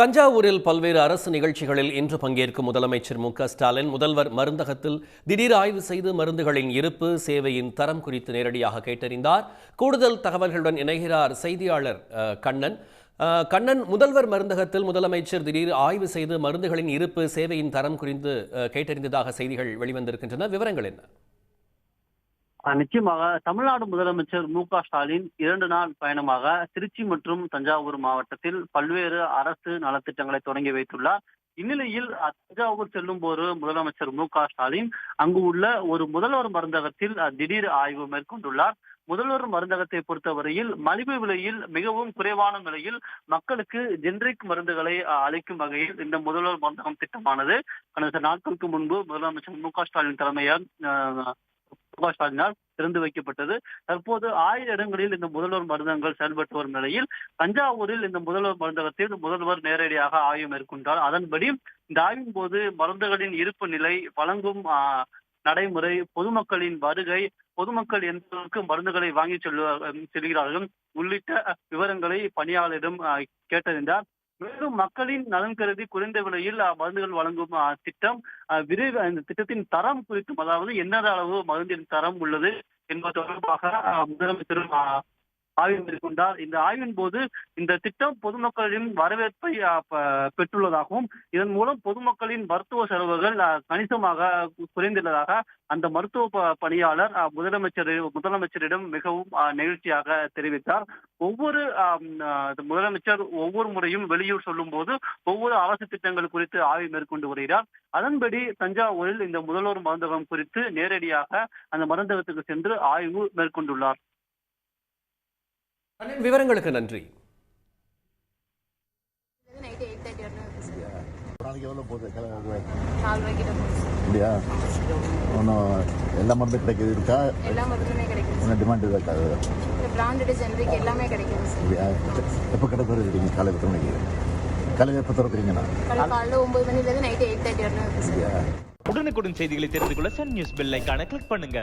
தஞ்சாவூரில் பல்வேறு அரசு நிகழ்ச்சிகளில் இன்று பங்கேற்கும் முதலமைச்சர் ஸ்டாலின் முதல்வர் மருந்தகத்தில் திடீர் ஆய்வு செய்து மருந்துகளின் இருப்பு, சேவையின் தரம் குறித்து நேரடியாக கேட்டறிந்தார். கூடுதல் தகவல்களுடன் இணைகிறார் செய்தியாளர் கண்ணன். முதல்வர் மருந்தகத்தில் முதலமைச்சர் திடீர் ஆய்வு செய்து மருந்துகளின் இருப்பு, சேவையின் தரம் குறித்து கேட்டறிந்ததாக செய்திகள் வெளிவந்திருக்கின்றன. விவரங்கள் என்ன? நிச்சயமாக தமிழ்நாடு முதலமைச்சர் ஸ்டாலின் 2 நாள் பயணமாக திருச்சி மற்றும் தஞ்சாவூர் மாவட்டத்தில் பல்வேறு அரசு நலத்திட்டங்களை தொடங்கி வைத்துள்ளார். இந்நிலையில் தஞ்சாவூர் செல்லும் போது முதலமைச்சர் ஸ்டாலின் அங்கு உள்ள ஒரு முதல்வர் மருந்தகத்தில் திடீர் ஆய்வு மேற்கொண்டுள்ளார். முதல்வர் மருந்தகத்தை பொறுத்தவரையில் மலிவு விலையில் மிகவும் குறைவான விலையில் மக்களுக்கு ஜெனரிக் மருந்துகளை அளிக்கும் வகையில் இந்த முதல்வர் மருந்தகம் திட்டமானது கடந்த நாட்களுக்கு முன்பு முதலமைச்சர் ஸ்டாலின் தலைமையால் ஸ்டாலினால் திறந்து வைக்கப்பட்டது. தற்போது 1000 இடங்களில் இந்த முதல்வர் மருந்தகங்கள் செயல்பட்டு வரும் நிலையில் தஞ்சாவூரில் இந்த முதல்வர் மருந்தகத்தில் முதல்வர் நேரடியாக ஆய்வு மேற்கொண்டார். அதன்படி இந்த ஆய்வின் போது மருந்துகளின் இருப்பு நிலை, வழங்கும் நடைமுறை, பொதுமக்களின் வருகை, பொதுமக்கள் எந்த அளவுக்கு மருந்துகளை வாங்கி செல்கிறார்கள் உள்ளிட்ட விவரங்களை பணியாளரிடம் கேட்டறிந்தார். மேலும் மக்களின் நலன் கருதி குறைந்த விலையில் மருந்துகள் வழங்கும் திட்டம் இந்த திட்டத்தின் தரம் குறித்தும், அதாவது என்ன அளவு மருந்தின் தரம் உள்ளது என்பது தொடர்பாக முதலமைச்சர் ஆய்வு மேற்கொண்டார். இந்த ஆய்வின் போது இந்த திட்டம் பொதுமக்களின் வரவேற்பை பெற்றுள்ளதாகவும் இதன் மூலம் பொதுமக்களின் மருத்துவ செலவுகள் கணிசமாக குறைந்துள்ளதாக அந்த மருத்துவ பணியாளர் முதலமைச்சரிடம் மிகவும் நெகிழ்ச்சியாக தெரிவித்தார். முதலமைச்சர் ஒவ்வொரு முறையும் வெளியூர் சொல்லும் போது ஒவ்வொரு அரசு திட்டங்கள் குறித்து ஆய்வு மேற்கொண்டு வருகிறார். அதன்படி தஞ்சாவூரில் இந்த முதல்வர் மருந்தகம் குறித்து நேரடியாக அந்த மருந்தகத்துக்கு சென்று ஆய்வு மேற்கொண்டுள்ளார். விவரங்களுக்கு நன்றி. எல்லா மருந்தும் கிடைக்குது இருக்கா? எல்லா மருந்துமே கிடைக்குது. டிமாண்ட் இருக்காது. பிராண்டட் ஜெனரிக் எல்லாமே கிடைக்குது. எப்போ கடை திறக்கிறீங்க? காலையில் எத்தனை மணிக்கு? காலையில் எப்போ திறக்கிறீங்கண்ணா? காலையில் 9 மணிலேருந்து நைட்டு 8:30 வரைக்கும். உடனுக்குடன் செய்திகளை தெரிந்து கொள்ள சன் நியூஸ் பெல் ஐகானை கிளிக் பண்ணுங்க.